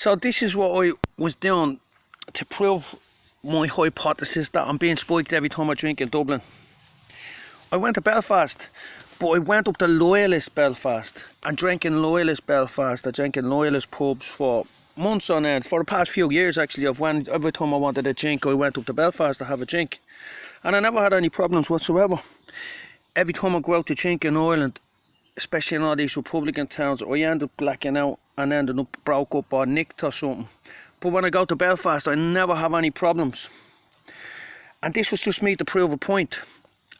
So this is what I was doing to prove my hypothesis that I'm being spiked every time I drink in Dublin. I went to Belfast, but I went up to Loyalist Belfast and drank in Loyalist Belfast. I drank in Loyalist pubs for months on end. For the past few years, actually, every time I wanted a drink, I went up to Belfast to have a drink. And I never had any problems whatsoever. Every time I go out to drink in Ireland, especially in all these Republican towns, I end up blacking out and ended up broke up or nicked or something. But when I go to Belfast, I never have any problems. And this was just me to prove a point.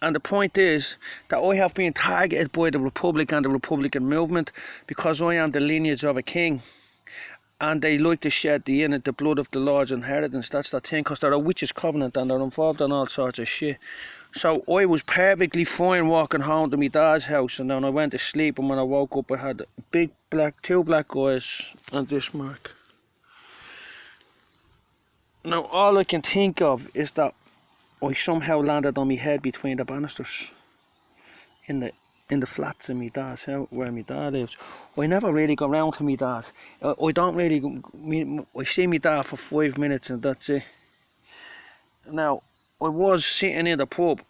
And the point is that I have been targeted by the Republic and the Republican movement because I am the lineage of a king. And they like to shed the blood of the Lord's inheritance. That's the thing, because they're a witches' covenant and they're involved in all sorts of shit. So I was perfectly fine walking home to my dad's house, and then I went to sleep, and when I woke up I had two black eyes and this mark. Now all I can think of is that I somehow landed on my head between the banisters in the flats in my dad's house where my dad lives. I never really go round to my dad. I don't really. I see my dad for 5 minutes and that's it. Now I was sitting in a pub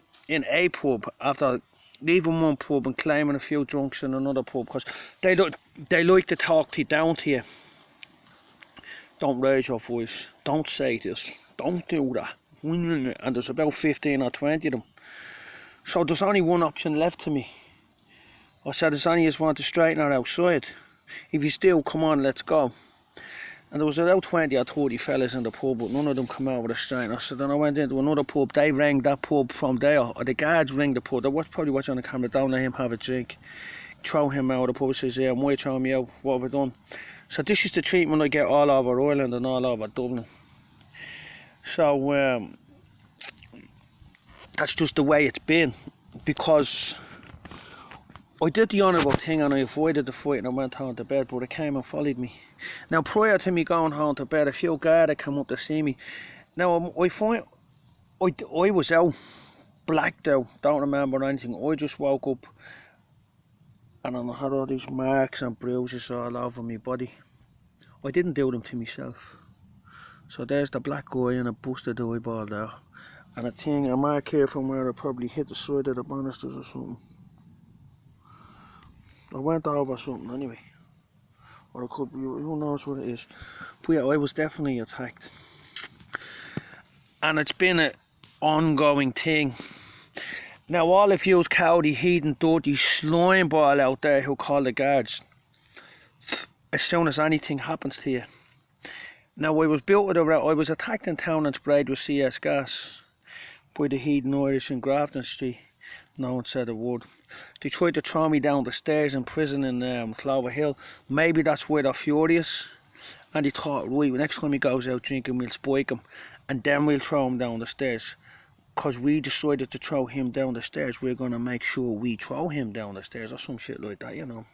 after leaving one pub and claiming a few drunks in another pub because they like to talk to you down to you. Don't raise your voice. Don't say this. Don't do that. And there's about 15 or 20 of them. So there's only one option left to me. I said, there's only just want to straighten her outside. If you still, come on, let's go. And there was about 20 or 30 fellas in the pub, but none of them come out with a straightener. So then I went into another pub. They rang that pub from there, or the guards rang the pub. They was probably watching on the camera, don't let him have a drink. Throw him out of the pub. Says, yeah, why throw me out? What have I done? So this is the treatment I get all over Ireland and all over Dublin. So that's just the way it's been, because I did the honourable thing and I avoided the fight and I went home to bed, but it came and followed me. Now prior to me going home to bed, a few guards came up to see me. Now I find I was out, blacked out, don't remember anything. I just woke up and I had all these marks and bruises all over my body. I didn't do them to myself. So there's the black eye and a busted eyeball there. And a mark here from where I probably hit the side of the banisters or something. I went over something anyway. Or it could be, who knows what it is. But yeah, I was definitely attacked. And it's been an ongoing thing. Now all of you cowdy, heathen, dirty slime ball out there who call the guards, as soon as anything happens to you. Now I was attacked in town and sprayed with CS gas by the heathen Irish in Grafton Street. No one said a word. They tried to throw me down the stairs in prison in Clover Hill. Maybe that's why they're furious. And they thought, right, next time he goes out drinking, we'll spike him. And then we'll throw him down the stairs. Because we decided to throw him down the stairs, we're going to make sure we throw him down the stairs. Or some shit like that, you know.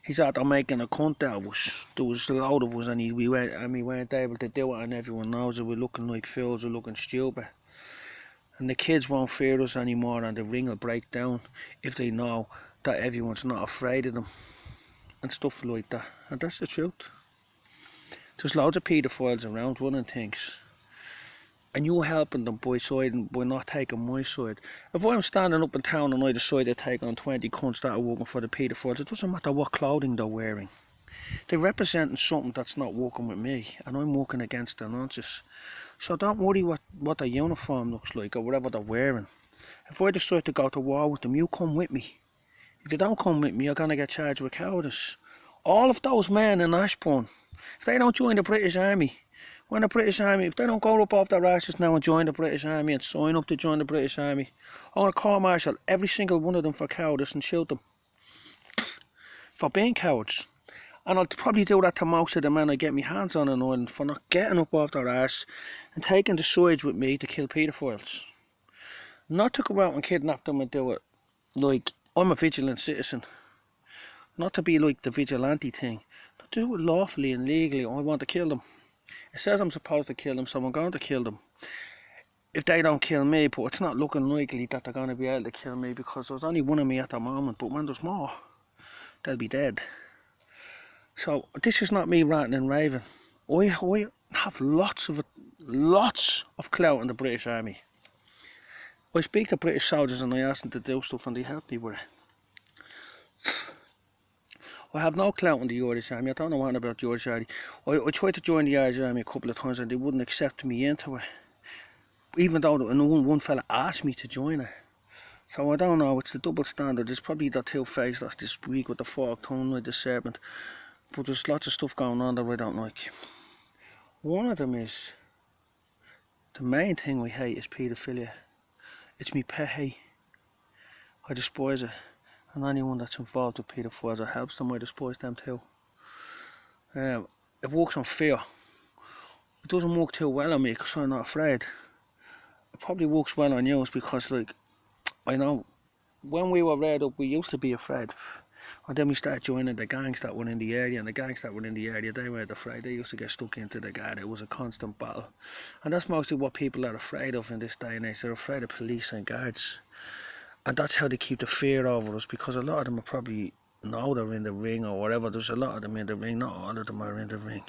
He's out there making a cunt out of us. There was a load of us and we weren't able to do it, and everyone knows that we're looking like fools, we're looking stupid. And the kids won't fear us anymore, and the ring will break down if they know that everyone's not afraid of them. And stuff like that. And that's the truth. There's loads of paedophiles around running things. And you're helping them by not taking my side. If I'm standing up in town and I decide to take on 20 cunts that are working for the paedophiles, it doesn't matter what clothing they're wearing. They're representing something that's not working with me, and I'm working against the nonsense. So don't worry what their uniform looks like or whatever they're wearing. If I decide to go to war with them, you come with me. If you don't come with me, you're going to get charged with cowardice. All of those men in Ashbourne, if they don't join the British Army, when the British Army, if they don't go up off their asses now and join the British Army and sign up to join the British Army, I'm going to court-martial every single one of them for cowardice and shoot them. For being cowards. And I'll probably do that to most of the men I get my hands on in Ireland for not getting up off their arse and taking the sides with me to kill paedophiles. Not to go out and kidnap them and do it like I'm a vigilant citizen. Not to be like the vigilante thing. But do it lawfully and legally. I want to kill them. It says I'm supposed to kill them, so I'm going to kill them. If they don't kill me, but it's not looking likely that they're going to be able to kill me because there's only one of me at the moment, but when there's more, they'll be dead. So this is not me ranting and raving. I have lots of clout in the British Army. I speak to British soldiers and I ask them to do stuff and they help me with it. I have no clout in the Irish Army. I don't know anything about the Irish Army. I tried to join the Irish Army a couple of times and they wouldn't accept me into it. Even though one fella asked me to join it. So I don't know, it's the double standard. There's probably the two-faced that's this week with the forked tongue like the serpent. But there's lots of stuff going on that I don't like. One of them is, the main thing I hate is paedophilia. It's me pet hate. I despise it. And anyone that's involved with paedophiles or helps them, I despise them too. It works on fear. It doesn't work too well on me because I'm not afraid. It probably works well on you because, like, I know when we were reared up we used to be afraid, and then we started joining the gangs that were in the area, and the gangs that were in the area, they weren't afraid. They used to get stuck into the guard. It was a constant battle, and that's mostly what people are afraid of in this day and age. They're afraid of police and guards, and that's how they keep the fear over us, because a lot of them are probably know they're in the ring or whatever. There's a lot of them in the ring, not all of them are in the ring,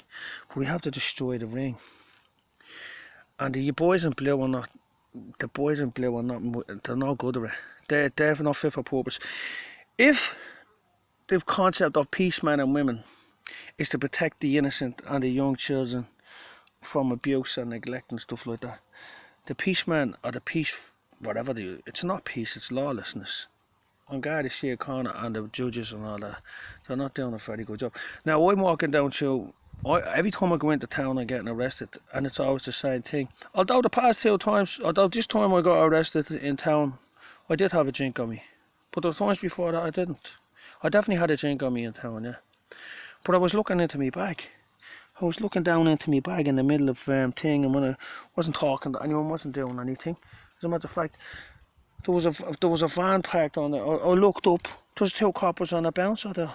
but we have to destroy the ring. And the boys in blue are not, they're not good at it. They're not fit for purpose. If the concept of peacemen and women is to protect the innocent and the young children from abuse and neglect and stuff like that, the peacemen or the peace, whatever they, it's not peace, it's lawlessness. On Garda Síochána and the judges and all that, they're not doing a very good job. Now I'm walking down through, every time I go into town I'm getting arrested, and it's always the same thing. Although the past two times, although this time I got arrested in town, I did have a drink on me. But the times before that I didn't. I definitely had a drink on me in town, yeah. But I was looking into my bag. I was looking down into my bag in the middle of thing, and when I wasn't talking to anyone, wasn't doing anything. As a matter of fact, there was a van parked on there. I looked up, there's two coppers on a bouncer there.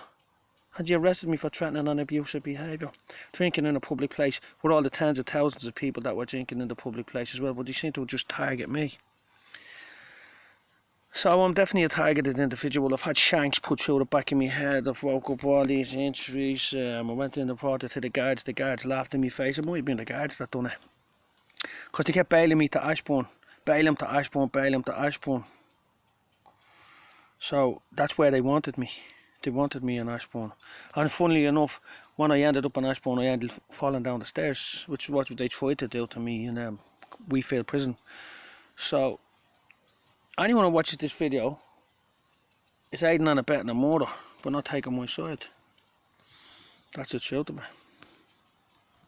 And you arrested me for threatening and abusive behaviour. Drinking in a public place with all the tens of thousands of people that were drinking in the public place as well, but they seem to just target me. So I'm definitely a targeted individual. I've had shanks put through the back of my head. I've woke up all these injuries. I went in and reported to the guards. The guards laughed in my face. It might have been the guards that done it. Because they kept bailing me to Ashbourne. Bail him to Ashbourne, bail him to Ashbourne. So that's where they wanted me. They wanted me in Ashbourne. And funnily enough, when I ended up in Ashbourne, I ended up falling down the stairs, which is what they tried to do to me in Wheatfield prison. So anyone who watches this video is aiding and abetting a murder, but not taking my side. That's the truth of it.